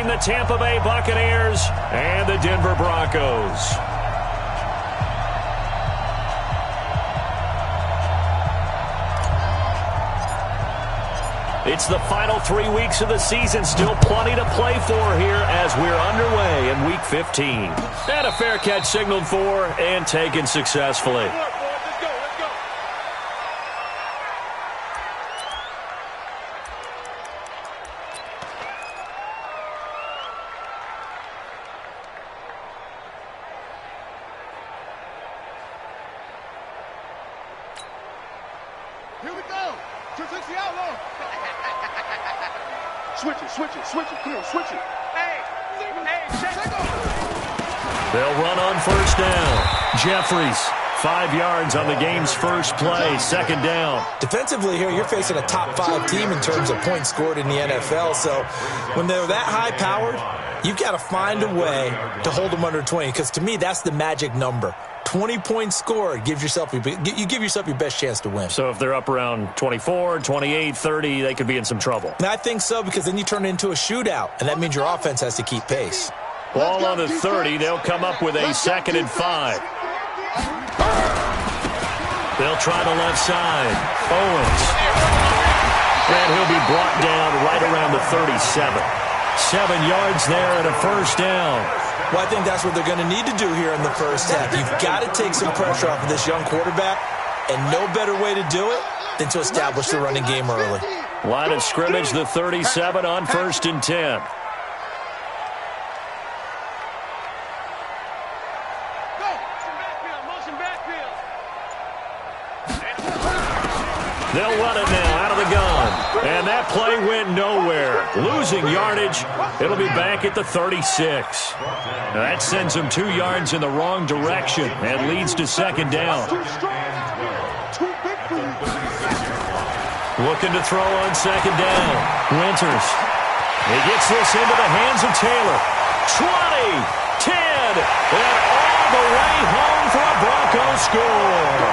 between the Tampa Bay Buccaneers and the Denver Broncos. It's the final 3 weeks of the season. Still plenty to play for here as we're underway in Week 15. And a fair catch signaled for and taken successfully. Here we go. 260 outlaw. Switch it. Come on, switch it. Hey, check off. They'll run on first down. Jeffries, 5 yards on the game's first play, second down. Defensively here, you're facing a top 5 team in terms of points scored in the NFL. So when they're that high-powered, you've got to find a way to hold them under 20, because to me, that's the magic number. 20 points scored, you give yourself your best chance to win. So if they're up around 24, 28, 30, they could be in some trouble. And I think so, because then you turn it into a shootout, and that means your offense has to keep pace. Ball on the 30. They'll come up with a 2nd and 5. They'll try the left side. Owens. And he'll be brought down right around the 37. 7 yards there and a first down. Well, I think that's what they're going to need to do here in the first half. You've got to take some pressure off of this young quarterback, and no better way to do it than to establish the running game early. Line of scrimmage, the 37 on 1st and 10. They'll run it now out of the gun. And that play went nowhere. Losing yardage. It'll be back at the 36. Now that sends them 2 yards in the wrong direction and leads to second down. Looking to throw on second down. Winters. He gets this into the hands of Taylor. 20, 10, and all the way home for a Broncos score.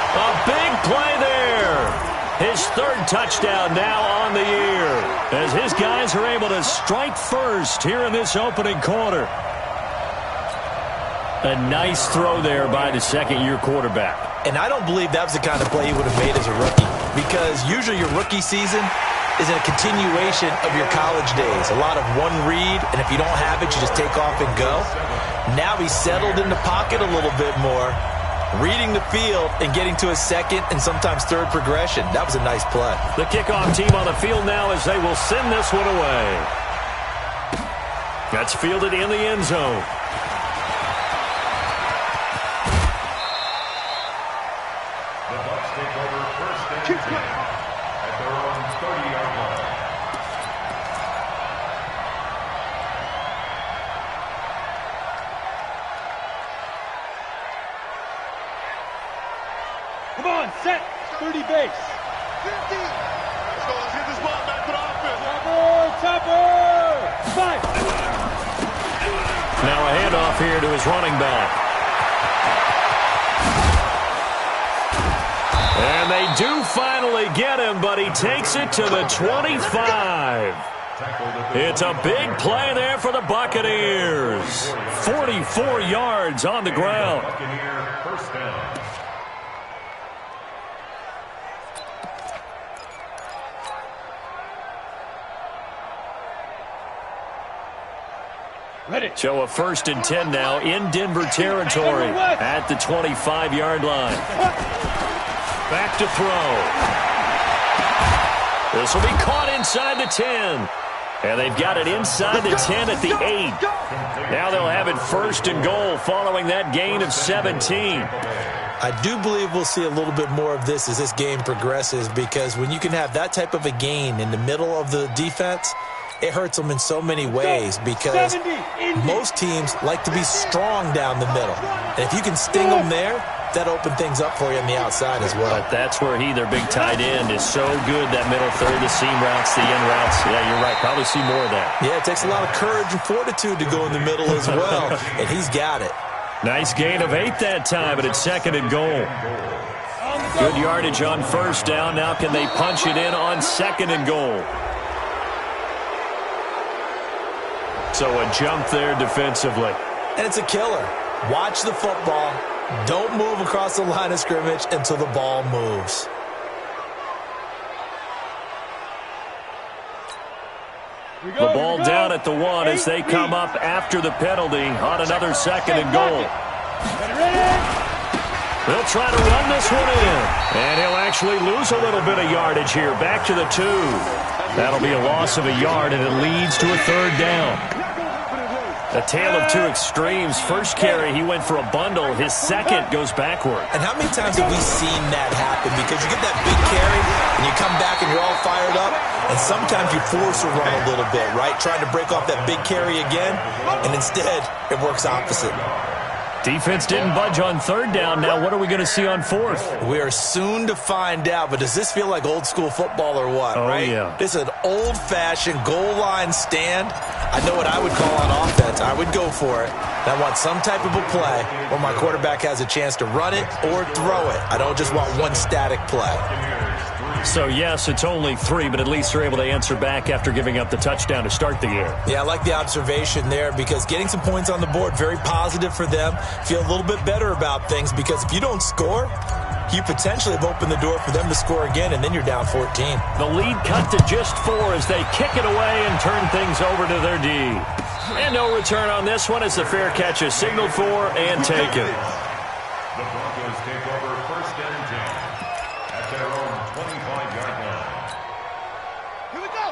A big play there. His 3rd touchdown now on the year as his guys are able to strike first here in this opening quarter. A nice throw there by the second-year quarterback. And I don't believe that was the kind of play he would have made as a rookie, because usually your rookie season is a continuation of your college days. A lot of one read, and if you don't have it, you just take off and go. Now he's settled in the pocket a little bit more, reading the field and getting to a second and sometimes third progression. That was a nice play. The kickoff team on the field now as they will send this one away. That's fielded in the end zone. The Bucs take over 1st and 10 at their own 30-yard line. Come on, set. 30 base. 50. Let's go. Let's get this ball back to the offense. Chopper. 5. Now a handoff here to his running back. And they do finally get him, but he takes it to the 25. It's a big play there for the Buccaneers. 44 yards on the ground. Buccaneer first down. Ready. So a 1st and 10 now in Denver territory at the 25-yard line. Back to throw. This will be caught inside the 10. And they've got it inside the 10 at the 8. Now they'll have it 1st and goal following that gain of 17. I do believe we'll see a little bit more of this as this game progresses, because when you can have that type of a gain in the middle of the defense, it hurts them in so many ways, because most teams like to be strong down the middle. And if you can sting them there, that open things up for you on the outside as well. But that's where their big tight end, is so good, that middle third, the seam routes, the in routes. Yeah, you're right. Probably see more of that. Yeah, it takes a lot of courage and fortitude to go in the middle as well, and he's got it. Nice gain of 8 that time, but it's 2nd and goal. Good yardage on 1st down. Now can they punch it in on 2nd and goal? So a jump there defensively. And it's a killer. Watch the football. Don't move across the line of scrimmage until the ball moves. The ball down at the 1 as they come up after the penalty on another 2nd and goal. They'll try to run this one in. And he'll actually lose a little bit of yardage here. Back to the 2. That'll be a loss of a yard, and it leads to a 3rd down. A tale of two extremes. First carry, he went for a bundle. His second goes backward. And how many times have we seen that happen? Because you get that big carry, and you come back and you're all fired up, and sometimes you force a run a little bit, right? Trying to break off that big carry again, and instead it works opposite. Defense didn't budge on 3rd down. Now what are we going to see on 4th? We are soon to find out, but does this feel like old school football or what, right? Yeah. This is an old-fashioned goal line stand. I know what I would call on offense. I would go for it. And I want some type of a play where my quarterback has a chance to run it or throw it. I don't just want one static play. So, yes, it's only 3, but at least they're able to answer back after giving up the touchdown to start the year. Yeah, I like the observation there because getting some points on the board, very positive for them. Feel a little bit better about things because if you don't score, you potentially have opened the door for them to score again, and then you're down 14. The lead cut to just 4 as they kick it away and turn things over to their D. And no return on this one as the fair catch is signaled for and taken. The Broncos take over 1st and 10 at their own 25-yard line.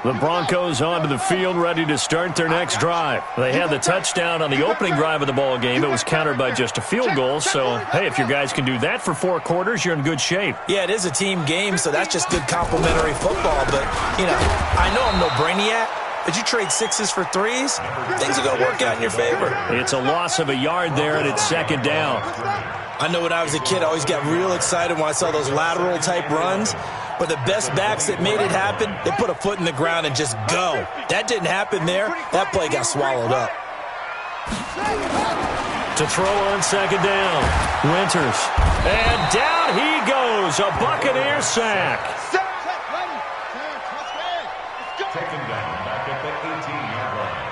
The Broncos onto the field ready to start their next drive. They had the touchdown on the opening drive of the ball game. It was countered by just a field goal. So, hey, if your guys can do that for 4 quarters, you're in good shape. Yeah, it is a team game, so that's just good complimentary football. But, you know, I know I'm no brainiac, but you trade 6s for 3s, things are going to work out in your favor. It's a loss of a yard there, and it's 2nd down. I know when I was a kid, I always got real excited when I saw those lateral-type runs. But the best backs that made it happen, they put a foot in the ground and just go. That didn't happen there. That play got swallowed up. To throw on 2nd down, Winters. And down he goes, a Buccaneer sack. Taken down back at the 18-yard line.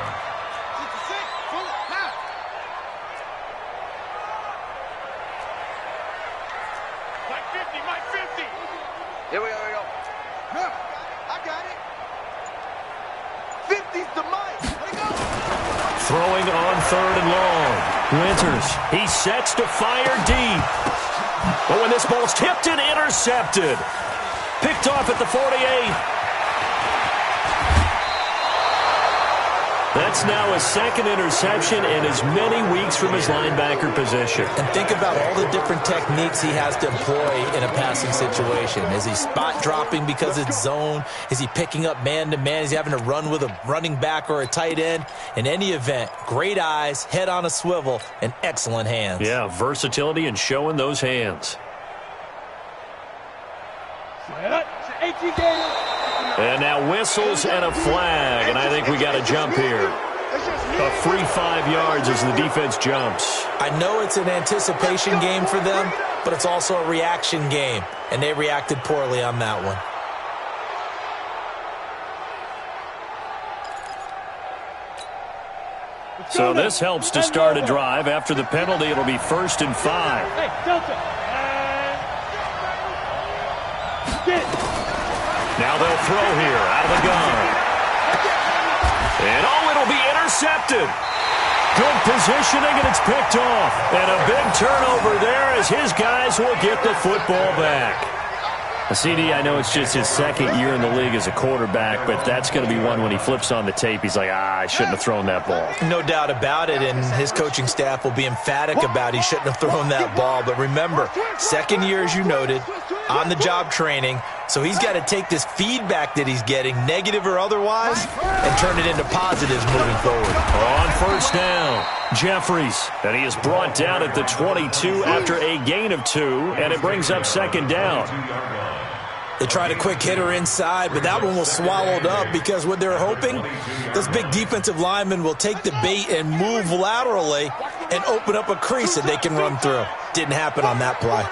Here we go. I got it. 50's the mic. Let it go. Throwing on 3rd and long. Winters, he sets to fire deep. But when this ball's tipped and intercepted. Picked off at the 48. That's now his 2nd interception in as many weeks from his linebacker position. And think about all the different techniques he has to employ in a passing situation. Is he spot dropping because it's zone? Is he picking up man-to-man? Is he having to run with a running back or a tight end? In any event, great eyes, head on a swivel, and excellent hands. Yeah, versatility and showing those hands. And now whistles and a flag, and I think we got a jump here. A free 5 yards as the defense jumps. I know it's an anticipation game for them, but it's also a reaction game, and they reacted poorly on that one. So this helps to start a drive. After the penalty, it'll be 1st and 5. Hey, Delta. Now they'll throw here out of the gun. And, it'll be intercepted. Good positioning, and it's picked off. And a big turnover there as his guys will get the football back. CD, I know it's just his 2nd year in the league as a quarterback, but that's going to be one when he flips on the tape. He's like, I shouldn't have thrown that ball. No doubt about it, and his coaching staff will be emphatic about he shouldn't have thrown that ball. But remember, 2nd year, as you noted, on-the-job training, so he's got to take this feedback that he's getting, negative or otherwise, and turn it into positives moving forward. On 1st down, Jeffries, and he is brought down at the 22 after a gain of 2, and it brings up 2nd down. They tried a quick hitter inside, but that one was swallowed up because what they're hoping, those big defensive linemen will take the bait and move laterally and open up a crease that they can run through. Didn't happen on that play.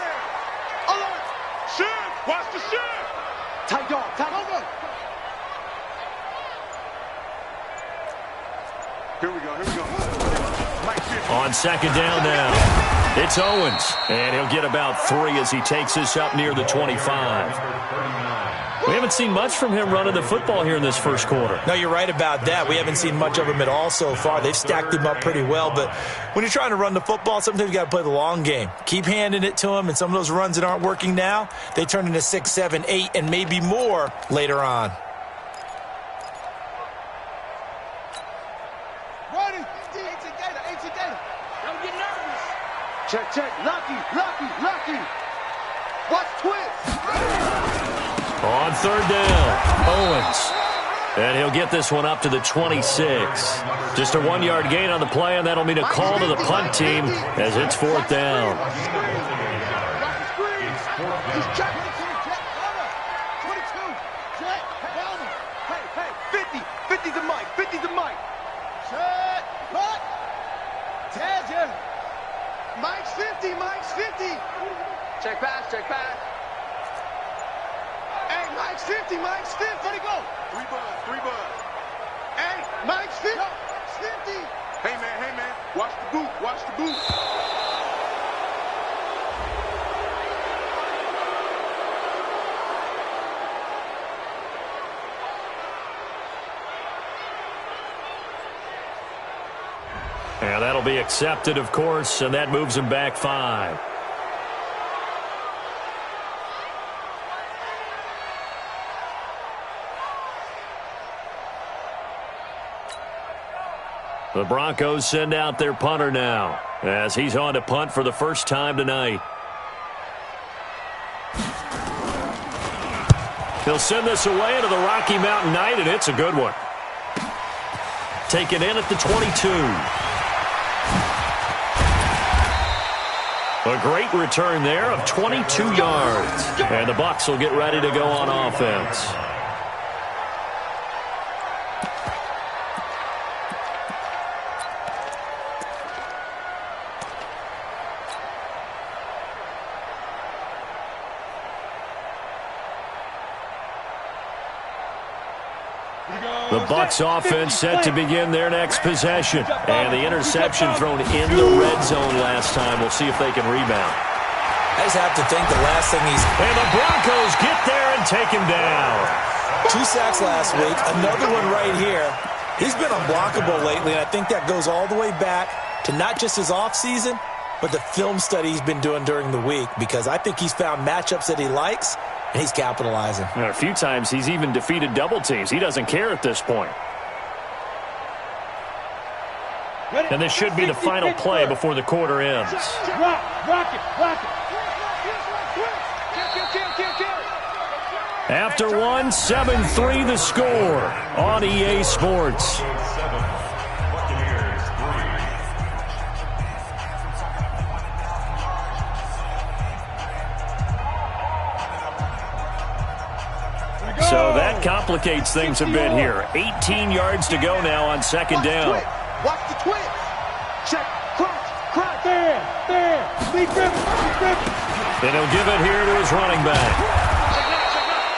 Watch the shit. Tight dog, tight over. Here we go. On second down now, it's Owens. And he'll get about 3 as he takes this up near the 25. We haven't seen much from him running the football here in this first quarter. No, you're right about that. We haven't seen much of him at all so far. They've stacked him up pretty well, but when you're trying to run the football, sometimes you got to play the long game. Keep handing it to him, and some of those runs that aren't working now, they turn into 6, 7, 8, and maybe more later on. Running. 18 Gator. Don't get nervous. Check. Lucky. Watch twist. On third down, Owens. And he'll get this one up to the 26. Just a 1-yard gain on the play, and that'll mean a call to the punt team as it's fourth down. Mike's 50. Check pass. Hey, Mike's 50. Where'd he go? 3 buds. Hey, Mike's 50. Hey, man. Watch the boot. And that'll be accepted, of course, and that moves him back 5. The Broncos send out their punter now as he's on to punt for the first time tonight. He'll send this away into the Rocky Mountain Night, and it's a good one. Taken in at the 22. A great return there of 22 yards. And the Bucs will get ready to go on offense. The Bucs offense set to begin their next possession. And the interception thrown in the red zone last time. We'll see if they can rebound. I just have to think the last thing he's... And the Broncos get there and take him down. 2 sacks last week, another one right here. He's been unblockable lately, and I think that goes all the way back to not just his offseason, but the film study he's been doing during the week, because I think he's found matchups that he likes, and he's capitalizing. And a few times he's even defeated double teams. He doesn't care at this point. And this should be the final play before the quarter ends. Rock it. After 1, 7-3 the score on EA Sports. So that complicates things a bit here. 18 yards to go now on second down. Watch the twist. Check. Crunch. There. Lee Griffin. And he'll give it here to his running back.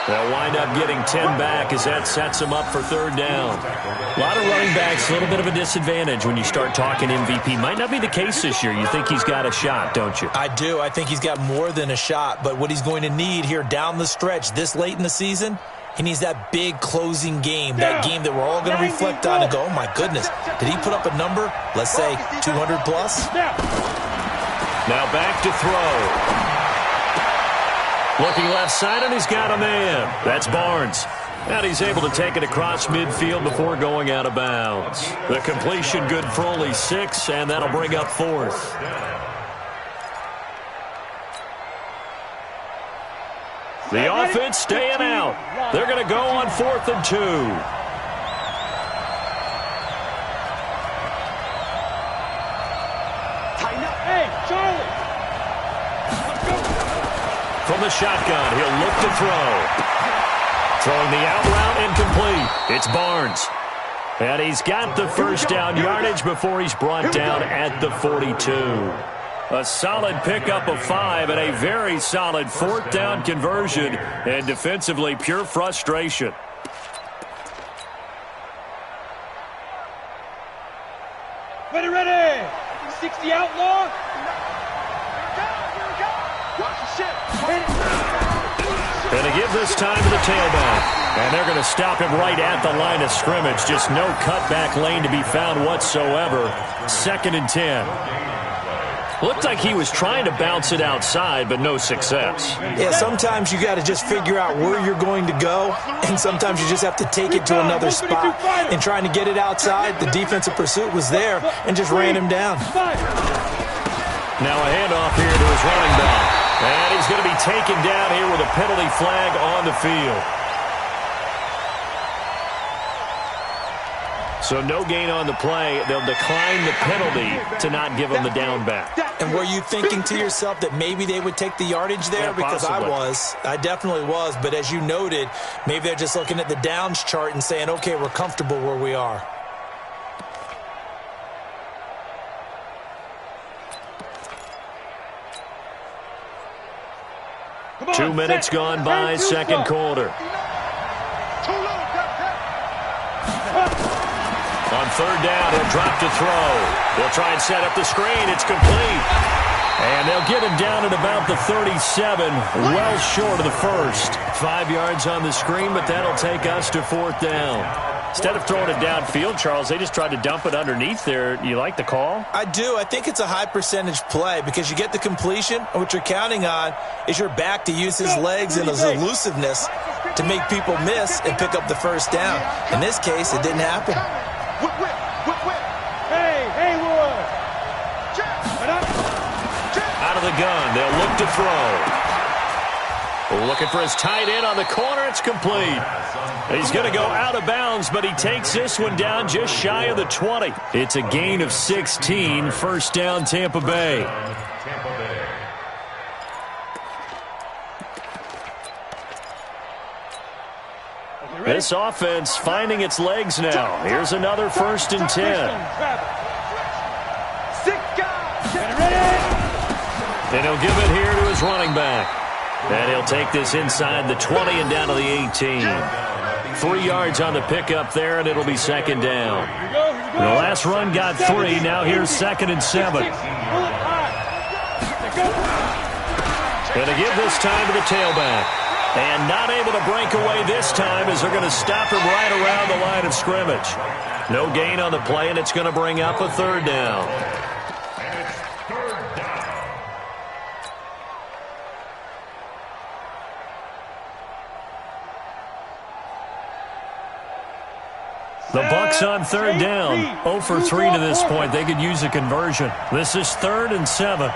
They'll wind up getting 10 back as that sets him up for third down. A lot of running backs, a little bit of a disadvantage when you start talking MVP. Might not be the case this year. You think he's got a shot, don't you? I do. I think he's got more than a shot. But what he's going to need here down the stretch this late in the season, he needs that big closing game, that game that we're all going to reflect on and go, oh, my goodness, did he put up a number, let's say 200 plus? Now back to throw. Looking left side, and he's got a man. That's Barnes. And he's able to take it across midfield before going out of bounds. The completion good for only 6, and that'll bring up fourth. The offense staying out. They're going to go on 4th and 2. Hey, Charlie. From the shotgun, he'll look to throw. Throwing the out route incomplete. It's Barnes. And he's got the first down yardage before he's brought down at the 42. A solid pickup of 5 and a very solid 4th down conversion. And defensively, pure frustration. Ready, ready. 60 outlaw. Watch the shit. Going to give this time to the tailback. And they're going to stop him right at the line of scrimmage. Just no cutback lane to be found whatsoever. 2nd and 10. Looked like he was trying to bounce it outside, but no success. Yeah, sometimes you got to just figure out where you're going to go, and sometimes you just have to take it to another spot. And trying to get it outside, the defensive pursuit was there and just ran him down. Now a handoff here to his running back. And he's going to be taken down here with a penalty flag on the field. So no gain on the play. They'll decline the penalty to not give him the down back. And were you thinking to yourself that maybe they would take the yardage there? Yeah, because possibly. I definitely was. But as you noted, maybe they're just looking at the downs chart and saying, okay, we're comfortable where we are. Come on, 2 minutes set. gone by, Turn, second go. quarter. Too low. On 3rd down, he'll drop to throw. They'll try and set up the screen. It's complete. And they'll get him down at about the 37, well short of the first. 5 yards on the screen, but that'll take us to 4th down. Instead of throwing it downfield, Charles, they just tried to dump it underneath there. You like the call? I do. I think it's a high percentage play because you get the completion, and what you're counting on is your back to use his legs and his elusiveness to make people miss and pick up the first down. In this case, it didn't happen. Whip. Hey, Haywood. Out of the gun, they'll look to throw. Looking for his tight end on the corner. It's complete. He's going to go out of bounds, but he takes this one down just shy of the 20. It's a gain of 16. 1st down, Tampa Bay. This offense finding its legs now. Here's another 1st and 10. And he'll give it here to his running back. And he'll take this inside the 20 and down to the 18. 3 yards on the pickup there, and it'll be 2nd down. The last run got 3. Now here's 2nd and 7. Going to give this time to the tailback. And not able to break away this time as they're going to stop him right around the line of scrimmage. No gain on the play, and it's going to bring up a 3rd down. The Bucs on 3rd down. 0 for 3 to this point. They could use a conversion. This is 3rd and 7.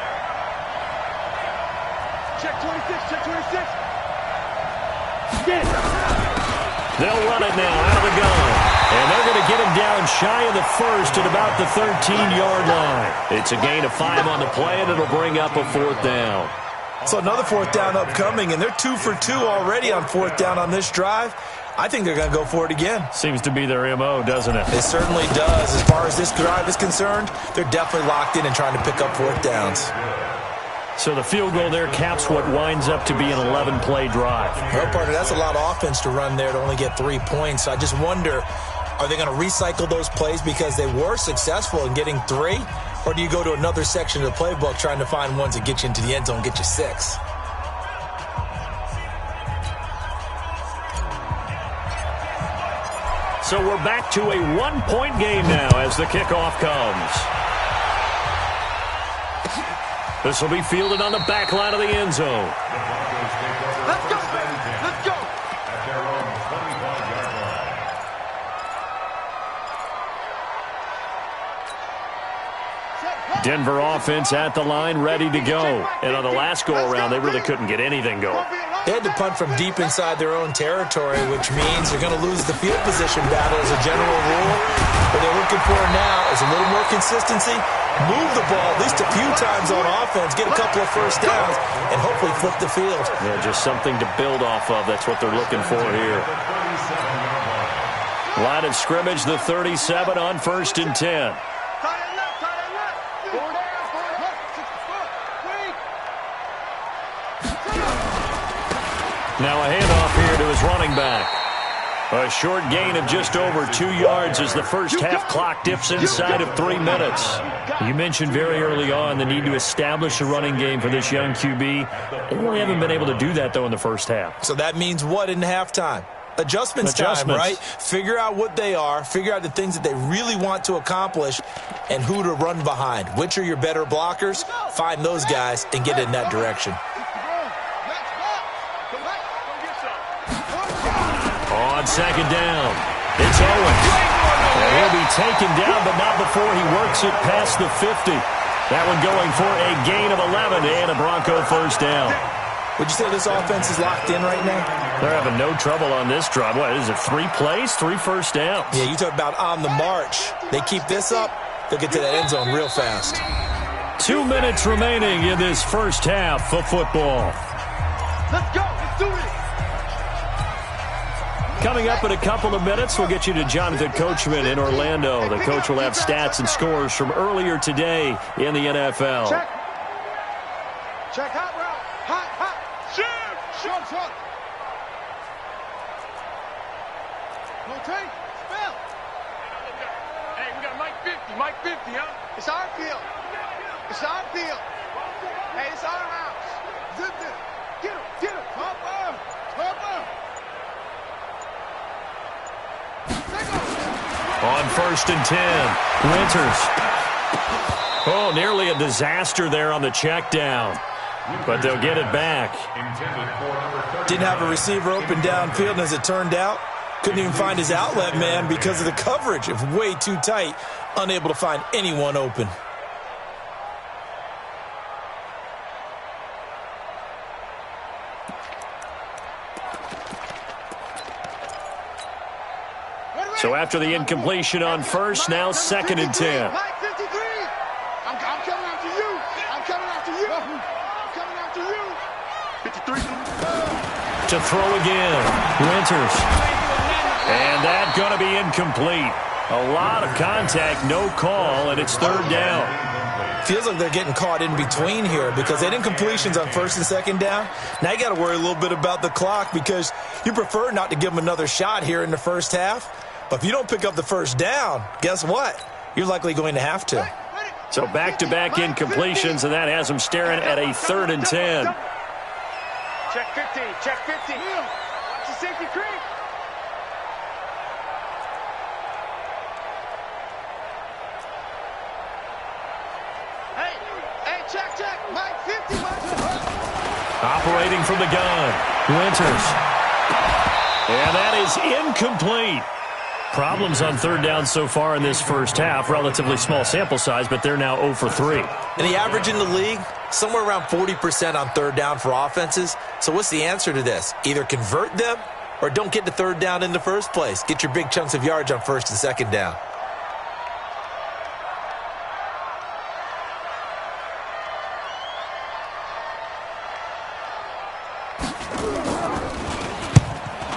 Check 26, check 26. Get it. They'll run it now out of the gun. And they're going to get him down shy of the first at about the 13-yard line. It's a gain of 5 on the play, and it'll bring up a 4th down. So another 4th down upcoming, and they're 2 for 2 already on 4th down on this drive. I think they're going to go for it again. Seems to be their M.O., doesn't it? It certainly does. As far as this drive is concerned, they're definitely locked in and trying to pick up 4th downs. So the field goal there caps what winds up to be an 11-play drive. Well, partner, that's a lot of offense to run there to only get 3 points. I just wonder, are they going to recycle those plays because they were successful in getting 3? Or do you go to another section of the playbook trying to find ones that get you into the end zone, get you 6? So we're back to a 1-point game now as the kickoff comes. This will be fielded on the back line of the end zone. Let's go, baby. Let's go. At their own 25-yard line. Denver offense at the line, ready to go. And on the last go-around, they really couldn't get anything going. They had to punt from deep inside their own territory, which means they're going to lose the field position battle as a general rule. What they're looking for now is a little more consistency, move the ball at least a few times on offense, get a couple of first downs, and hopefully flip the field. Yeah, just something to build off of. That's what they're looking for here. Line of scrimmage, the 37 on 1st and 10. Now a handoff here to his running back. A short gain of just over 2 yards as the first half clock dips inside of 3 minutes. You mentioned very early on the need to establish a running game for this young QB. They really haven't been able to do that, though, in the first half. So that means what in halftime? Adjustments time, right? Figure out what they are, figure out the things that they really want to accomplish, and who to run behind. Which are your better blockers? Find those guys and get in that direction. On second down, it's Owens. And he'll be taken down, but not before he works it past the 50. That one going for a gain of 11 and a Bronco first down. Would you say this offense is locked in right now? They're having no trouble on this drive. What is it, 3 plays, 3 first downs? Yeah, you talk about on the march. They keep this up, they'll get to that end zone real fast. 2 minutes remaining in this first half of football. Let's go. Let's do it. Coming up in a couple of minutes, we'll get you to Jonathan Coachman in Orlando. The coach will have stats and scores from earlier today in the NFL. Check. Check hot route. Hot. Short. Rotate. Spell. Hey, we got Mike 50. Mike 50, huh? It's our field. Hey, it's our house. Zip it. Get him. Top up. On first and 10, Winters. Oh, nearly a disaster there on the check down. But they'll get it back. Didn't have a receiver open downfield, and as it turned out, couldn't even find his outlet man because of the coverage. It was way too tight, unable to find anyone open. So after the incompletion on first, now second and 10. Mike 53. I'm coming after you. 53. To throw again, Winters. And that going to be incomplete. A lot of contact, no call, and it's third down. Feels like they're getting caught in between here because they had incompletions on first and second down. Now you got to worry a little bit about the clock because you prefer not to give them another shot here in the first half. But if you don't pick up the first down, guess what? You're likely going to have to. So back-to-back incompletions, and that has them staring at a third and 10. Check 50. Watch the safety creep. Hey, check. Mike 50. Operating from the gun, Winters. And that is incomplete. Problems on third down so far in this first half. Relatively small sample size, but they're now 0 for 3. And the average in the league, somewhere around 40% on third down for offenses. So what's the answer to this? Either convert them or don't get the third down in the first place. Get your big chunks of yards on first and second down.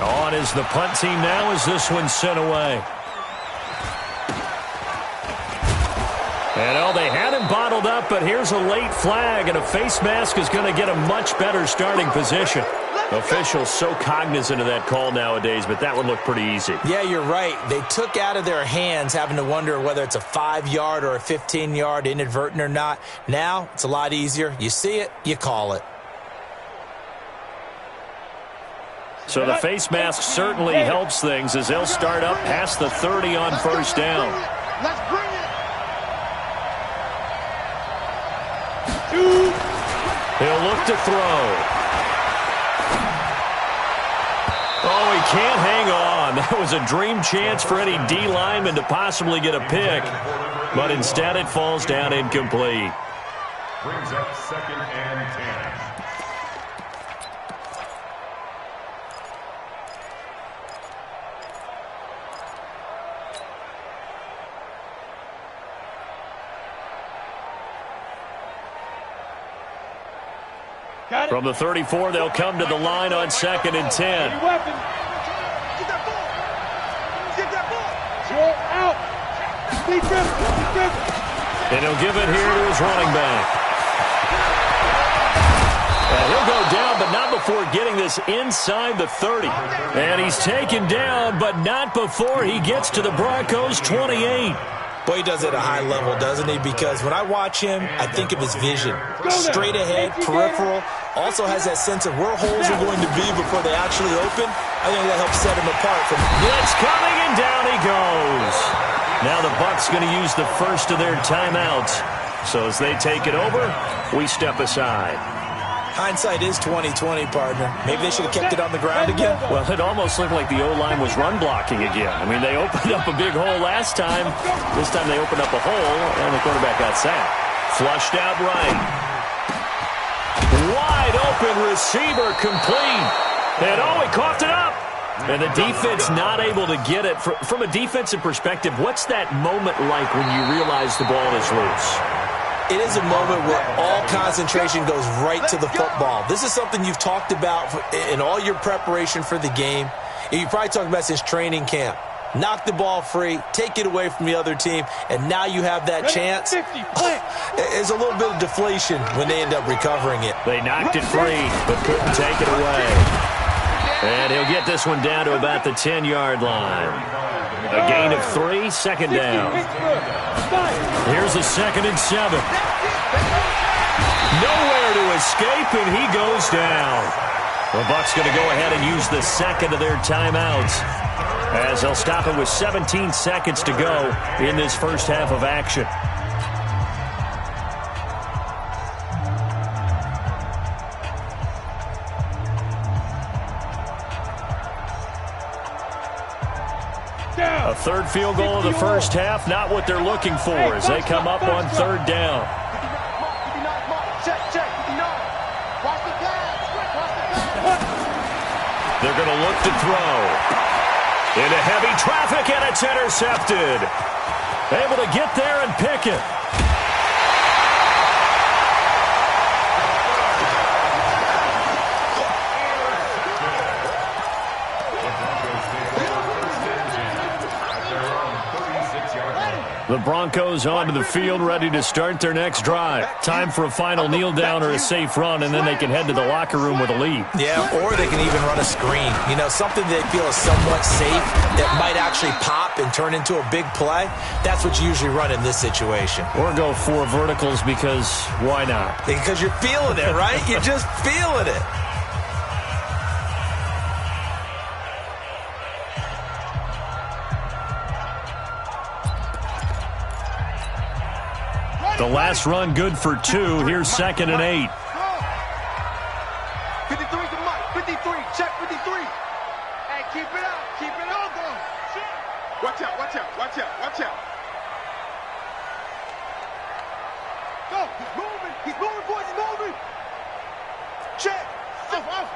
On is the punt team now as this one's sent away. And they had him bottled up, but here's a late flag, and a face mask is going to get a much better starting position. Officials so cognizant of that call nowadays, but that one looked pretty easy. Yeah, you're right. They took out of their hands having to wonder whether it's a 5-yard or a 15-yard inadvertent or not. Now it's a lot easier. You see it, you call it. So the face mask certainly helps things as they'll start up past the 30 on first down. Let's bring it. He'll look to throw. Oh, he can't hang on. That was a dream chance for any D lineman to possibly get a pick. But instead it falls down incomplete. Brings up second and 10. From the 34, they'll come to the line on second and 10. Get that ball. Get that ball. Short out. And he'll give it here to his running back. And he'll go down, but not before getting this inside the 30. And he's taken down, but not before he gets to the Broncos' 28. Boy, he does it at a high level, doesn't he? Because when I watch him, I think of his vision. Straight ahead, peripheral. Also has that sense of where holes are going to be before they actually open. I think that helps set him apart from... Blitz coming, and down he goes. Now the Bucs going to use the first of their timeouts. So as they take it over, we step aside. Hindsight is 20/20, partner. Maybe they should have kept it on the ground again. Well, it almost looked like the O-line was run blocking again. I mean, they opened up a big hole last time. This time they opened up a hole, and the quarterback got sacked. Flushed out right. Wide open receiver complete. And he coughed it up. And the defense not able to get it. From a defensive perspective, what's that moment like when you realize the ball is loose? It is a moment where all concentration goes right to the football. This is something you've talked about in all your preparation for the game. You probably talked about since training camp. Knock the ball free, take it away from the other team, and now you have that chance. There's a little bit of deflation when they end up recovering it. They knocked it free, but couldn't take it away. And he'll get this one down to about the 10-yard line. A gain of 3, second down. Here's a 2nd and 7. Nowhere to escape, and he goes down. The Bucs going to go ahead and use the second of their timeouts, as they'll stop it with 17 seconds to go in this first half of action. A third field goal of the first half, not what they're looking for as they come up on third down. They're going to look to throw. Into heavy traffic, and it's intercepted. Able to get there and pick it. The Broncos onto the field, ready to start their next drive. Time for a final kneel down or a safe run, and then they can head to the locker room with a lead. Yeah, or they can even run a screen. You know, something they feel is somewhat safe that might actually pop and turn into a big play. That's what you usually run in this situation. Or go 4 verticals, because why not? Because you're feeling it, right? You're just feeling it. The last run good for 2. Here's 2nd and 8. 53 to Mike. 53. Check 53. Hey, keep it up. Keep it up, though. Watch out. Watch out. Watch out. Watch out. Go. He's moving. He's moving, boys. He's moving. Check. Off.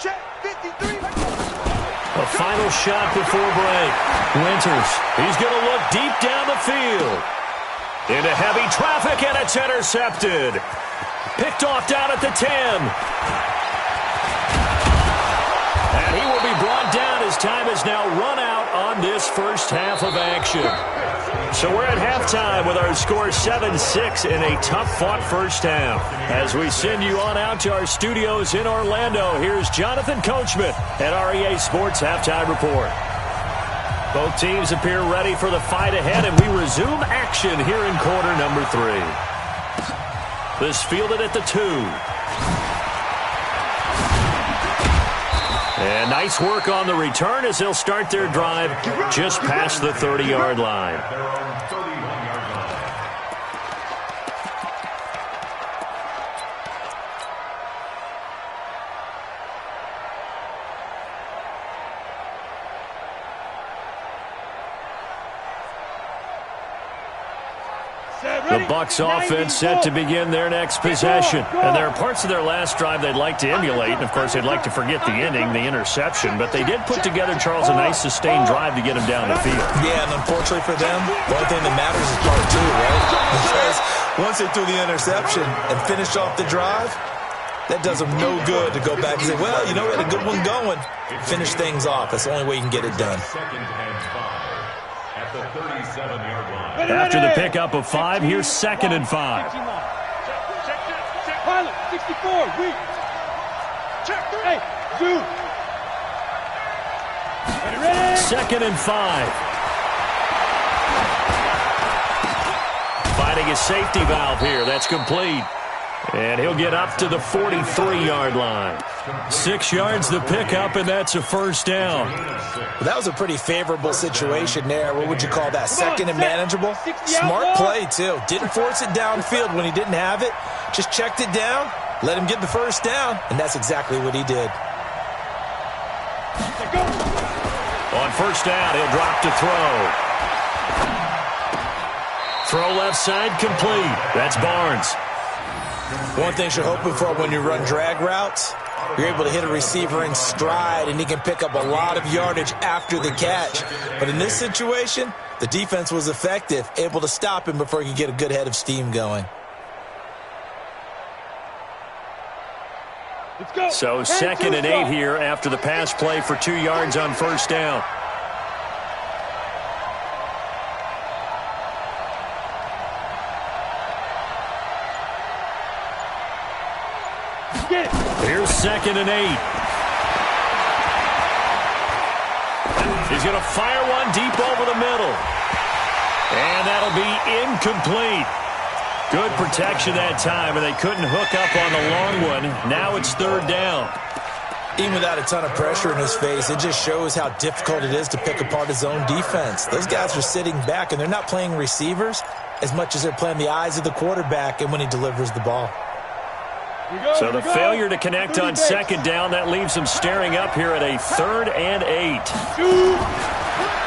Check. 53. A final shot before break. Winters. He's going to look deep down the field. Into heavy traffic, and it's intercepted. Picked off down at the 10. And he will be brought down as time is now run out on this first half of action. So we're at halftime with our score 7-6 in a tough-fought first half. As we send you on out to our studios in Orlando, here's Jonathan Coachman at REA Sports Halftime Report. Both teams appear ready for the fight ahead, and we resume action here in quarter number 3. This fielded at the 2. And nice work on the return as they'll start their drive just past the 30-yard line. The Bucs offense set to begin their next possession. And there are parts of their last drive they'd like to emulate. And, of course, they'd like to forget the ending, the interception. But they did put together, Charles, a nice sustained drive to get him down the field. Yeah, and unfortunately for them, the only thing that matters is part 2, right? Because once they threw the interception and finished off the drive, that does them no good to go back and say, well, you know, we had a good one going. Finish things off. That's the only way you can get it done. After the pickup of 5, here's 2nd and 5. Pilot, 64, weak. Check 3. Hey, Zoo. Ready. 2nd and 5. Finding a safety valve here. That's complete. And he'll get up to the 43-yard line. 6 yards the pickup, and that's a first down. Well, that was a pretty favorable situation there. What would you call that? 2nd and manageable? Smart play, too. Didn't force it downfield when he didn't have it. Just checked it down, let him get the first down, and that's exactly what he did. On first down, he'll drop to throw. Throw left side complete. That's Barnes. One thing you're hoping for when you run drag routes, you're able to hit a receiver in stride, and he can pick up a lot of yardage after the catch. But in this situation, the defense was effective, able to stop him before he could get a good head of steam going. Let's go. So 2nd and 8 here after the pass play for 2 yards on first down. Here's 2nd and 8. He's going to fire one deep over the middle. And that'll be incomplete. Good protection that time, and they couldn't hook up on the long one. Now it's 3rd down. Even without a ton of pressure in his face, it just shows how difficult it is to pick apart his own defense. Those guys are sitting back, and they're not playing receivers as much as they're playing the eyes of the quarterback and when he delivers the ball. So the failure to connect on 2nd down, that leaves them staring up here at a 3rd and 8.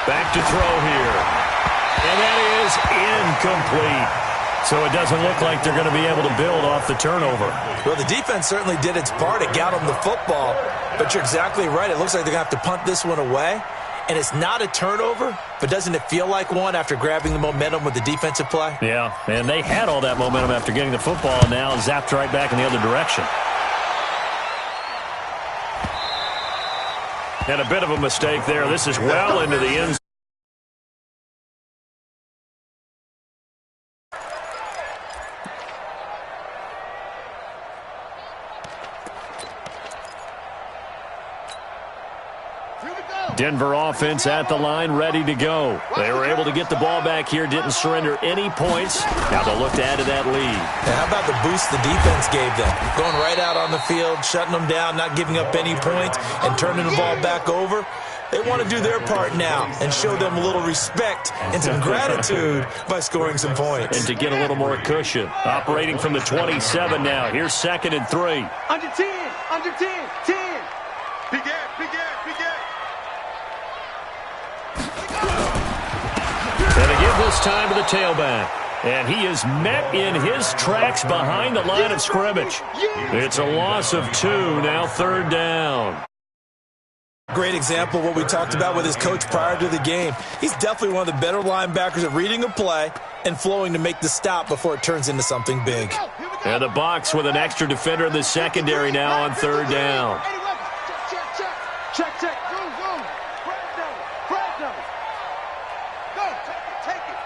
Back to throw here. And that is incomplete. So it doesn't look like they're going to be able to build off the turnover. Well, the defense certainly did its part. It got them the football. But you're exactly right. It looks like they're going to have to punt this one away. And it's not a turnover, but doesn't it feel like one after grabbing the momentum with the defensive play? Yeah, and they had all that momentum after getting the football, and now zapped right back in the other direction. And a bit of a mistake there. This is well into the end zone. Denver offense at the line, ready to go. They were able to get the ball back here, didn't surrender any points. Now they'll look to add to that lead. Now, how about the boost the defense gave them? Going right out on the field, shutting them down, not giving up any points, and turning the ball back over. They want to do their part now and show them a little respect and some gratitude by scoring some points. And to get a little more cushion. Operating from the 27 now. Here's 2nd and 3. Under 10, under 10, 10. Big gap, big gap, big gap. And they give this time to the tailback. And he is met in his tracks behind the line of scrimmage. It's a loss of 2, now 3rd down. Great example of what we talked about with his coach prior to the game. He's definitely one of the better linebackers at reading a play and flowing to make the stop before it turns into something big. And the Bucs with an extra defender in the secondary now on 3rd down. Check, check. Zoom, zoom. Fred double. Go, take it.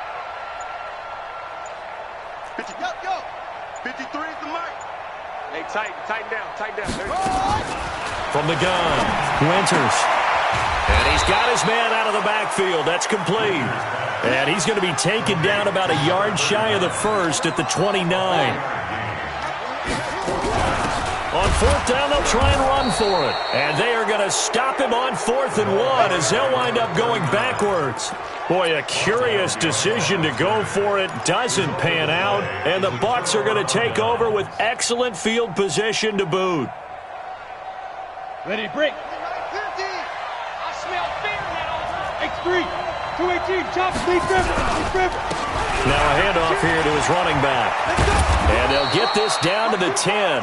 50, go. 53 is the mic. Hey, tighten down. From the gun, Winters. And he's got his man out of the backfield. That's complete. And he's going to be taken down about a yard shy of the first at the 29. On 4th down, they'll try and run for it. And they are going to stop him on 4th and 1 as they'll wind up going backwards. Boy, a curious decision to go for it. Doesn't pan out. And the Bucs are going to take over with excellent field position to boot. Ready, break. 50. I smell fear in that X3, 218, chop, lead Griffin. Now a handoff here to his running back. And they'll get this down to the 10.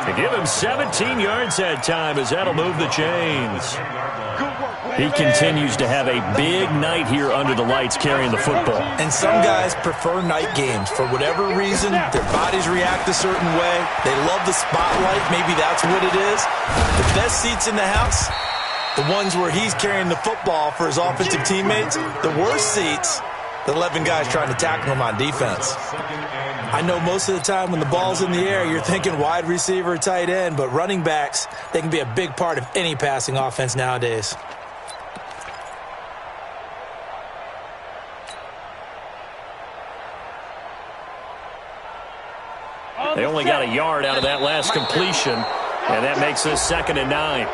To give him 17 yards that time as that'll move the chains. He continues to have a big night here under the lights carrying the football. And some guys prefer night games. For whatever reason, their bodies react a certain way. They love the spotlight. Maybe that's what it is. The best seats in the house, the ones where he's carrying the football for his offensive teammates. The worst seats, the 11 guys trying to tackle him on defense. I know most of the time when the ball's in the air, you're thinking wide receiver, tight end, but running backs, they can be a big part of any passing offense nowadays. They only got a yard out of that last completion, and that makes this 2nd and 9.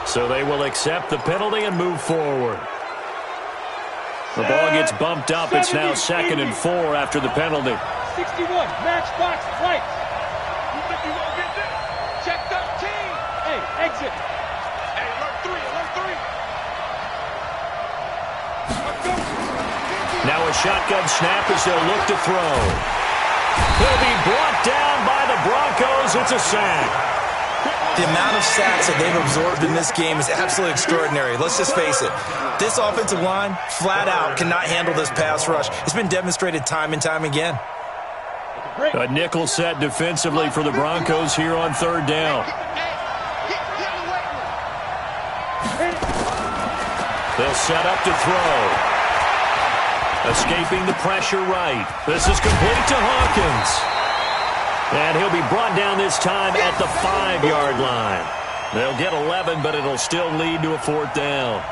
So they will accept the penalty and move forward. The ball gets bumped up. It's now 2nd and 4 after the penalty. 61, matchbox right. You think you gonna get this? Check 13. Hey, exit. Hey, alert 3, alert 3. Now a shotgun snap as they'll look to throw. He'll be brought down by the Broncos. It's a sack. The amount of sacks that they've absorbed in this game is absolutely extraordinary. Let's just face it. This offensive line, flat out, cannot handle this pass rush. It's been demonstrated time and time again. A nickel set defensively for the Broncos here on 3rd down. They'll set up to throw. Escaping the pressure right. This is complete to Hawkins. And he'll be brought down this time at the 5-yard line. They'll get 11, but it'll still lead to a 4th down.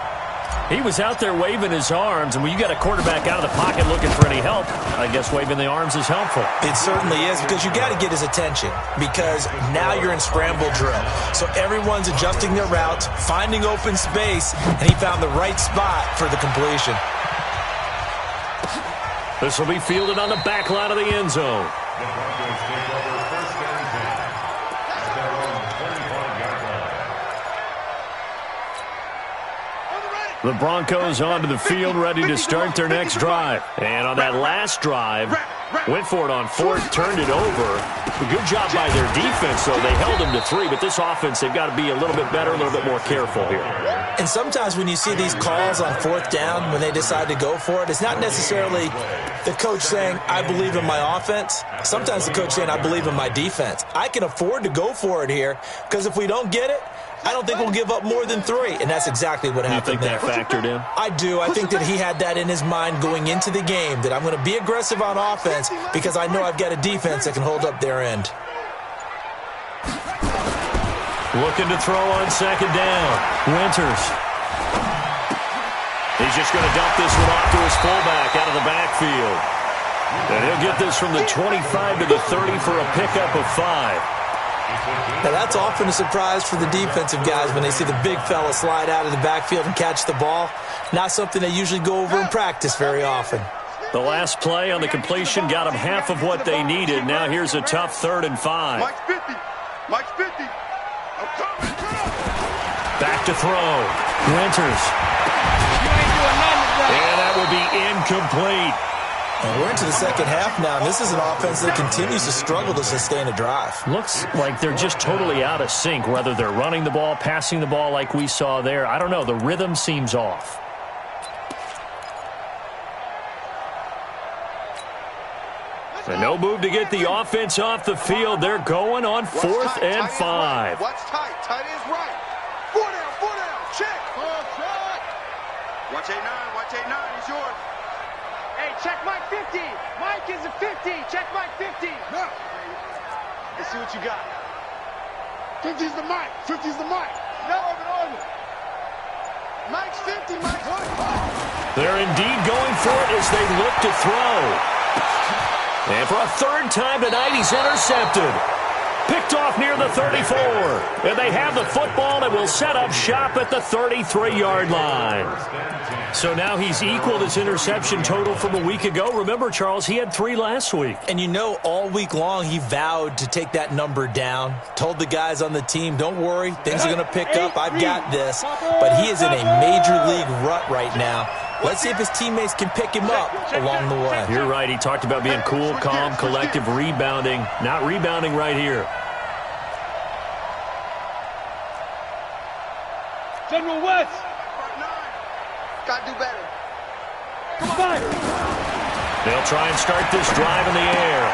He was out there waving his arms, and when you got a quarterback out of the pocket looking for any help, I guess waving the arms is helpful. It certainly is, because you got to get his attention, because now you're in scramble drill. So everyone's adjusting their routes, finding open space, and he found the right spot for the completion. This will be fielded on the back line of the end zone. The Broncos take over 1st and 10 at their own 25-yard line. The Broncos onto the field, ready to start their next drive. And on that last drive, went for it on 4th, turned it over. A good job by their defense, though. They held them to 3, but this offense, they've got to be a little bit better, a little bit more careful here. And sometimes when you see these calls on 4th down, when they decide to go for it, it's not necessarily the coach saying, I believe in my offense. Sometimes the coach saying, I believe in my defense. I can afford to go for it here, because if we don't get it, I don't think we'll give up more than 3. And that's exactly what happened there. You think that factored in? I do. I think that he had that in his mind going into the game, that I'm going to be aggressive on offense because I know I've got a defense that can hold up their end. Looking to throw on 2nd down. Winters. He's just going to dump this one off to his fullback out of the backfield. And he'll get this from the 25 to the 30 for a pickup of 5. Now, that's often a surprise for the defensive guys when they see the big fella slide out of the backfield and catch the ball. Not something they usually go over in practice very often. The last play on the completion got them half of what they needed. Now here's a tough 3rd and 5. Mike's 50. Mike's 50. I'm coming. Back to throw. Winters. And that will be incomplete. And we're into the 2nd half now, and this is an offense that continues to struggle to sustain a drive. Looks like they're just totally out of sync, whether they're running the ball, passing the ball like we saw there. I don't know. The rhythm seems off. And no move to get the offense off the field. They're going on 4th and 5. Watch tight. Tight is right. 4 down. Check. Watch 8-9. Watch 8-9. He's yours. Hey, check Mike 50. Mike is a 50. Check Mike 50. No. Let's see what you got. 50's the Mike. 50's the Mike. No, over. Mike's 50. Mike's 50. They're indeed going for it as they look to throw. And for a 3rd time tonight, he's intercepted. Picked off near the 34. And they have the football and will set up shop at the 33-yard line. So now he's equaled his interception total from a week ago. Remember, Charles, he had 3 last week. And you know, all week long, he vowed to take that number down. Told the guys on the team, don't worry, things are going to pick up. I've got this. But he is in a major league rut right now. Let's see if his teammates can pick him up along the way. You're right. He talked about being cool, calm, collective, rebounding. Not rebounding right here. General West. Got to do better. Come on. They'll try and start this drive in the air.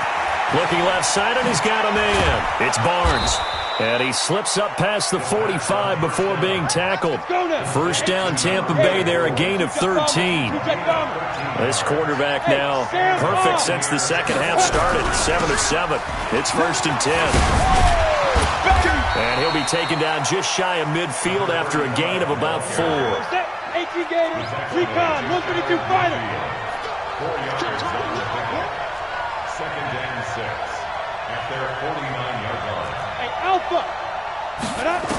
Looking left side, and he's got a man. It's Barnes. And he slips up past the 45 before being tackled. First down, Tampa Bay there, a gain of 13. This quarterback now perfect since the second half started. 7 of 7. It's 1st and 10. And he'll be taken down just shy of midfield after a gain of about 4. 18 Gators, recon, 132 fighter. 2nd and 6 at their 49-yard line. Hey, Alpha.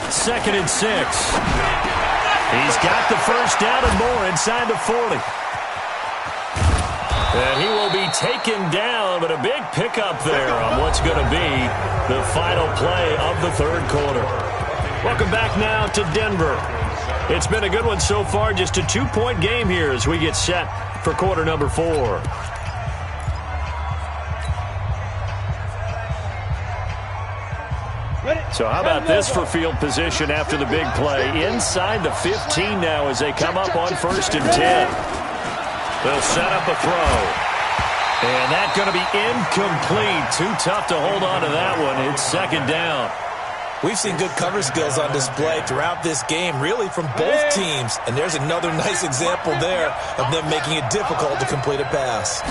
2nd and 6. He's got the first down and more inside the 40. And he will be taken down, but a big pickup there on what's going to be the final play of the 3rd quarter. Welcome back now to Denver. It's been a good one so far, just a 2-point game here as we get set for quarter number 4. So how about this for field position after the big play? Inside the 15 now as they come up on 1st and 10. They'll set up a throw. And that's going to be incomplete. Too tough to hold on to that one. It's 2nd down. We've seen good cover skills on display throughout this game, really from both teams. And there's another nice example there of them making it difficult to complete a pass.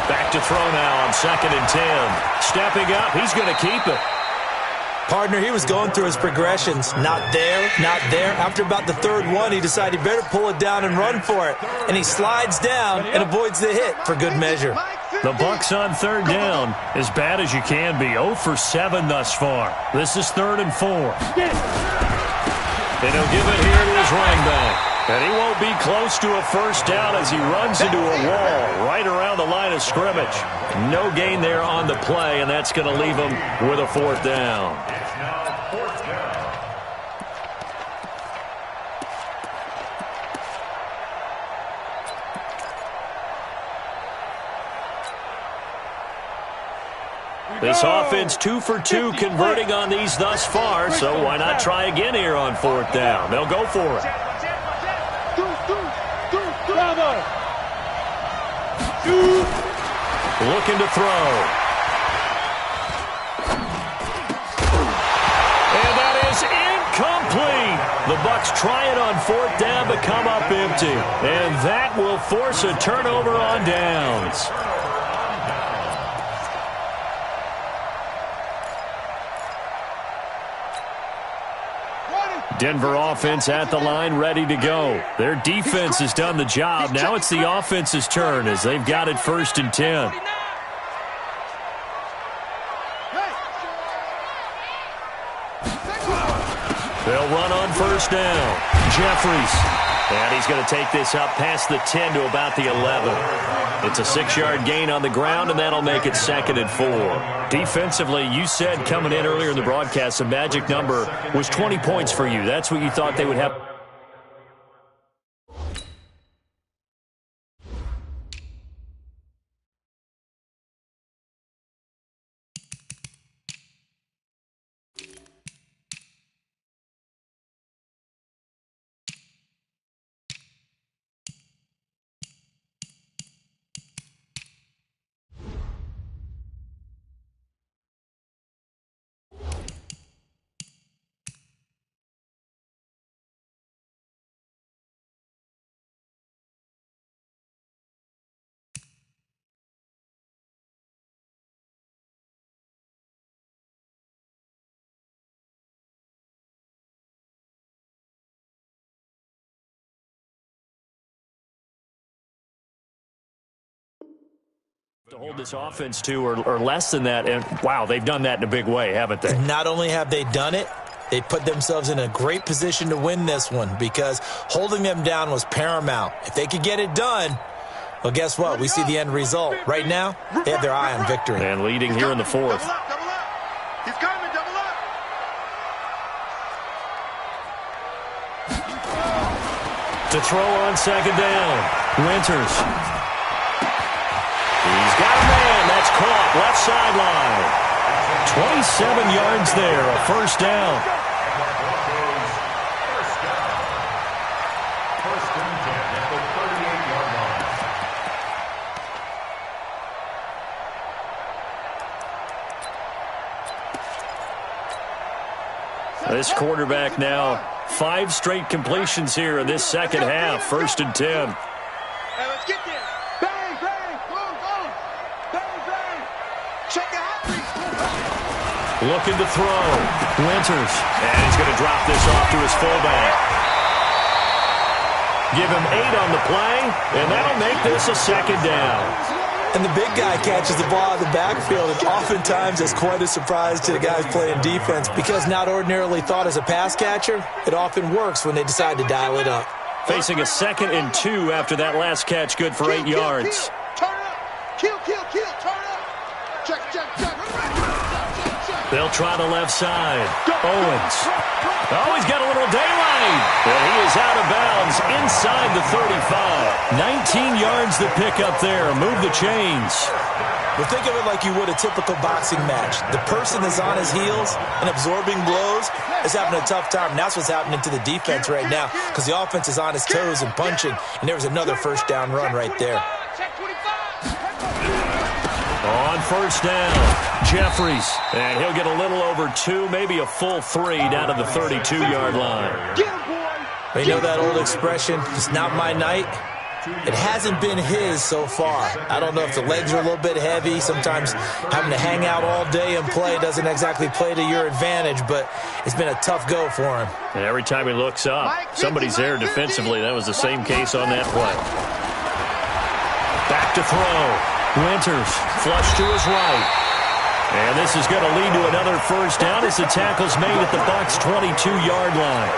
Back to throw now on 2nd and 10. Stepping up, he's going to keep it. Partner, he was going through his progressions. Not there, not there. After about the 3rd one, he decided he better pull it down and run for it. And he slides down and avoids the hit for good measure. The Bucs on 3rd down, as bad as you can be. 0 for 7 thus far. This is 3rd and 4. And he'll give it here to his running back. And he won't be close to a first down as he runs into a wall right around the line of scrimmage. No gain there on the play, and that's going to leave him with a 4th down. It's now 4th down. This offense 2 for 2 converting on these thus far, so why not try again here on 4th down? They'll go for it. Looking to throw. And that is incomplete. The Bucs try it on 4th down but come up empty. And that will force a turnover on downs. Denver offense at the line, ready to go. Their defense has done the job. Now it's the offense's turn as they've got it 1st and 10. They'll run on 1st down. Jeffries. And he's going to take this up past the 10 to about the 11. It's a 6-yard gain on the ground, and that'll make it 2nd and 4. Defensively, you said coming in earlier in the broadcast, the magic number was 20 points for you. That's what you thought they would have. To hold this offense to or less than that, and wow, they've done that in a big way, haven't they? Not only have they done it, they put themselves in a great position to win this one because holding them down was paramount. If they could get it done, well, guess what? We see the end result. Right now, they have their eye on victory. And leading here in the 4th. Double up, double up. He's coming, double up. To throw on 2nd down. Winters. He's got a man. That's caught. Left sideline. 27 yards there. A 1st down. First and 10 at the 38-yard line. This quarterback now 5 straight completions here in this second half. 1st and 10. Hey, let's get there. Bang, bang, boom, boom. Bang, bang. Check the hot breeze. Looking to throw. Winters. And he's going to drop this off to his fullback. Give him 8 on the play, and that'll make this a second down. And the big guy catches the ball out of the backfield, and oftentimes it's quite a surprise to the guys playing defense because not ordinarily thought as a pass catcher, it often works when they decide to dial it up. Facing a 2nd and 2 after that last catch, good for 8 yards. Turn up. Kill, turn up. Check, check, check. They'll try the left side. Owens. Oh, he's got a little daylight. And he is out of bounds inside the 35. 19 yards to pick up there. Move the chains. But think of it like you would a typical boxing match. The person is on his heels and absorbing blows is having a tough time. And that's what's happening to the defense right now because the offense is on his toes and punching. And there was another first down run right there. On first down, Jeffries. And he'll get a little over 2, maybe a full 3 down to the 32-yard line. You know that old expression, it's not my night? It hasn't been his so far. I don't know if the legs are a little bit heavy. Sometimes having to hang out all day and play doesn't exactly play to your advantage, but it's been a tough go for him. And every time he looks up, somebody's there defensively. That was the same case on that play. Back to throw. Winters, flush to his right. And this is going to lead to another first down as the tackle's made at the Bucs' 22-yard line.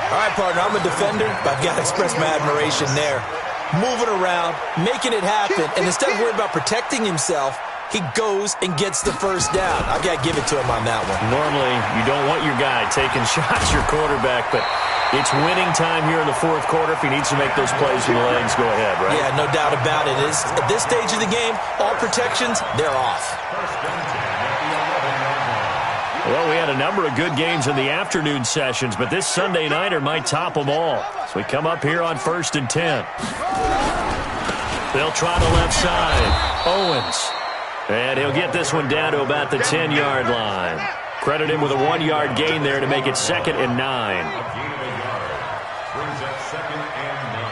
All right, partner, I'm a defender, but I've got to express my admiration there. Moving around, making it happen, and instead of worrying about protecting himself, he goes and gets the first down. I've got to give it to him on that one. Normally, you don't want your guy taking shots, your quarterback, but it's winning time here in the 4th quarter. If he needs to make those plays with the legs, go ahead, right? Yeah, no doubt about it. At this stage of the game, all protections, they're off. Well, we had a number of good games in the afternoon sessions, but this Sunday nighter might top them all. So we come up here on 1st and 10. They'll try the left side. Owens. And he'll get this one down to about the 10-yard line. Credit him with a 1-yard gain there to make it 2nd and 9. Brings up 2nd and 9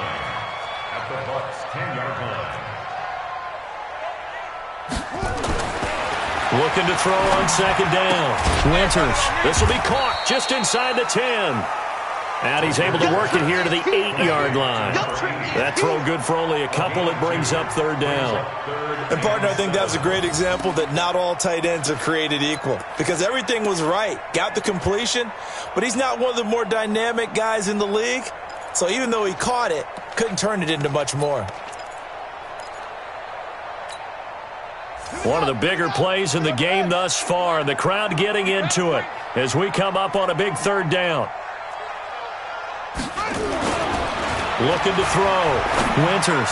at the Bucs' 10-yard line. Looking to throw on 2nd down. Winters. This will be caught just inside the 10. And he's able to work it here to the 8-yard line. That throw good for only a couple. It brings up 3rd down. And, partner, I think that was a great example that not all tight ends are created equal because everything was right. Got the completion, but he's not one of the more dynamic guys in the league. So even though he caught it, couldn't turn it into much more. One of the bigger plays in the game thus far, and the crowd getting into it as we come up on a big 3rd down. Looking to throw. Winters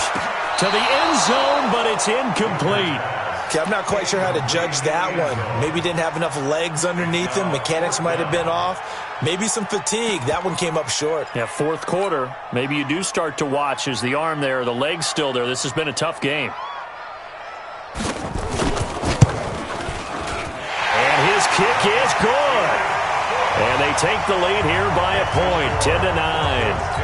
to the end zone, but it's incomplete. Okay, I'm not quite sure how to judge that one. Maybe didn't have enough legs underneath him. Mechanics might have been off. Maybe some fatigue. That one came up short. Yeah, 4th quarter. Maybe you do start to watch as the arm there, the leg's still there. This has been a tough game. And his kick is good. And they take the lead here by a point, 10-9.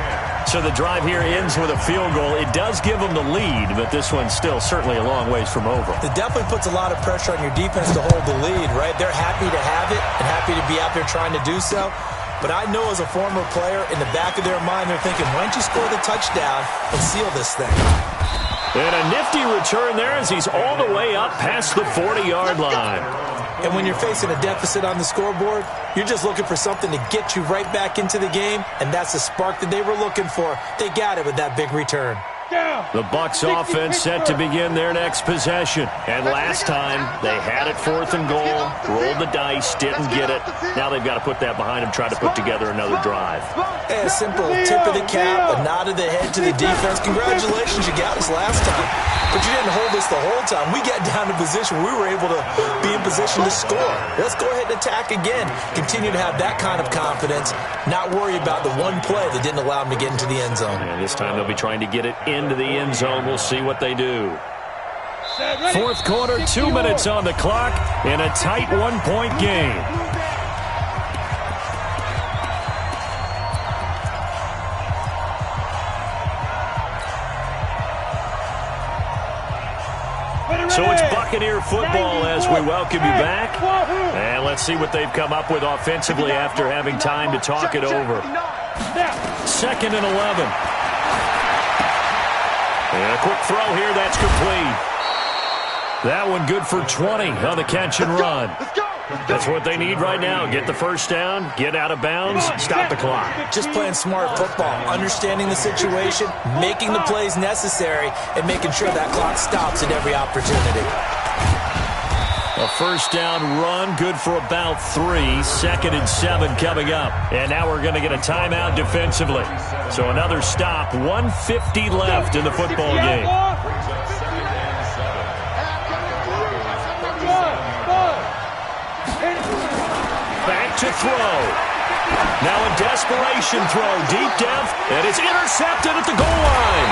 So the drive here ends with a field goal. It does give them the lead, but this one's still certainly a long ways from over. It definitely puts a lot of pressure on your defense to hold the lead, right? They're happy to have it and happy to be out there trying to do so. But I know as a former player, in the back of their mind, they're thinking, why don't you score the touchdown and seal this thing? And a nifty return there as he's all the way up past the 40-yard line. And when you're facing a deficit on the scoreboard, you're just looking for something to get you right back into the game, and that's the spark that they were looking for. They got it with that big return. The Bucs offense set to begin their next possession. And last time, they had it 4th and goal, rolled the dice, didn't get it. Now they've got to put that behind them, try to put together another drive. A simple tip of the cap, a nod of the head to the defense. Congratulations, you got us last time. But you didn't hold us the whole time. We got down to position where we were able to be in position to score. Let's go ahead and attack again. Continue to have that kind of confidence, not worry about the one play that didn't allow them to get into the end zone. And this time they'll be trying to get it into the end zone. We'll see what they do. 4th quarter, 2 minutes on the clock in a tight 1-point game. So it's Buccaneer football as we welcome you back. And let's see what they've come up with offensively after having time to talk it over. 2nd and 11. And a quick throw here, that's complete. That one good for 20 on the catch and run. That's what they need right now. Get the first down, get out of bounds, stop the clock. Just playing smart football, understanding the situation, making the plays necessary, and making sure that clock stops at every opportunity. A first down run, good for about 3. 2nd and 7 coming up. And now we're going to get a timeout defensively. So another stop, 1:50 left in the football game. Back to throw. Now a desperation throw deep down, and it's intercepted at the goal line.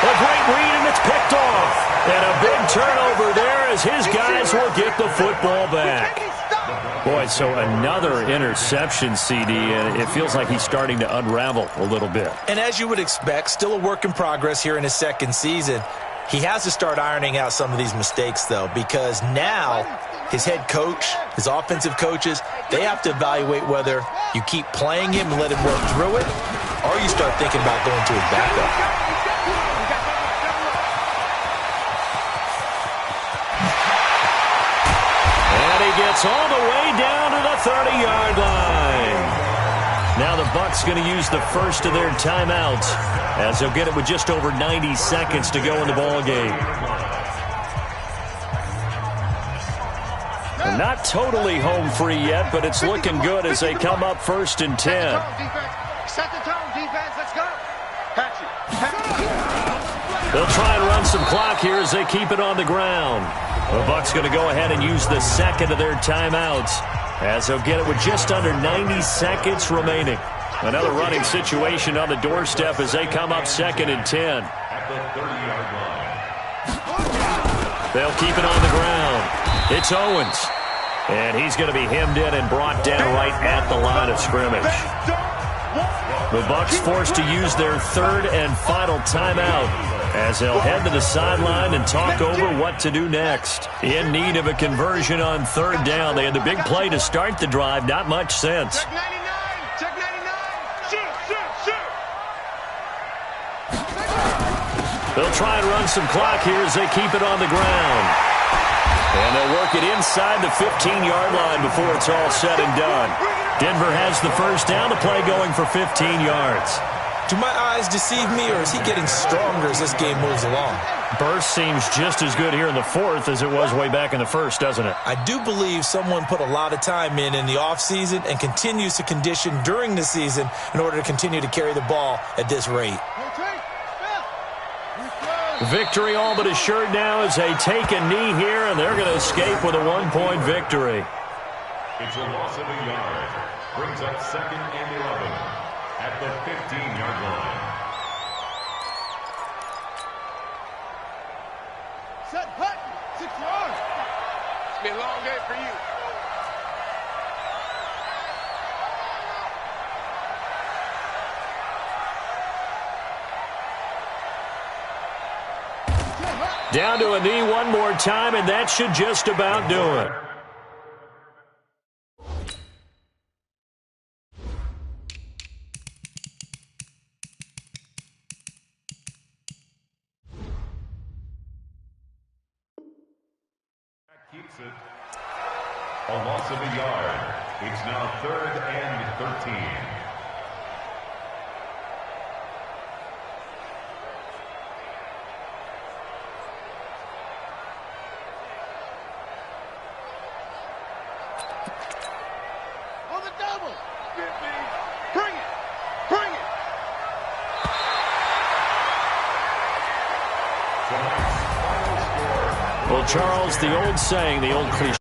A great read, and it's picked off. And a big turnover there as his guys will get the football back. Boy, so another interception, CD, and it feels like he's starting to unravel a little bit. And as you would expect, still a work in progress here in his second season. He has to start ironing out some of these mistakes, though, because now his head coach, his offensive coaches, they have to evaluate whether you keep playing him and let him work through it, or you start thinking about going to his backup. And he gets all the way down to the 30-yard line. Now the Bucs going to use the first of their timeouts as they'll get it with just over 90 seconds to go in the ball game. And not totally home free yet, but it's looking good as they come up 1st and 10. Set the tone, defense. Let's go. Patch it. They'll try and run some clock here as they keep it on the ground. The Bucs going to go ahead and use the second of their timeouts as they'll get it with just under 90 seconds remaining. Another running situation on the doorstep as they come up 2nd and 10. At the 30-yard line. They'll keep it on the ground. It's Owens. And he's going to be hemmed in and brought down right at the line of scrimmage. The Bucs forced to use their 3rd and final timeout as they'll head to the sideline and talk over what to do next. In need of a conversion on 3rd down. They had the big play to start the drive. Not much sense. Check 99. Check 99. Shoot. They'll try and run some clock here as they keep it on the ground. And they'll work it inside the 15-yard line before it's all said and done. Denver has the first down, the play going for 15 yards. Do my eyes deceive me, or is he getting stronger as this game moves along? Burst seems just as good here in the 4th as it was way back in the 1st, doesn't it? I do believe someone put a lot of time in the offseason and continues to condition during the season in order to continue to carry the ball at this rate. Victory all but assured now as they take a knee here, and they're going to escape with a 1-point victory. It's a loss of a yard. Brings up 2nd and 11 at the 15-yard line. Set button. 6 yards. It's been a long day for you. Down to a knee one more time, and that should just about do it. Keeps it. A loss of a yard. It's now 3rd and 13. On the double. Bring it. Bring it. Well, Charles, the old saying, the old cliche.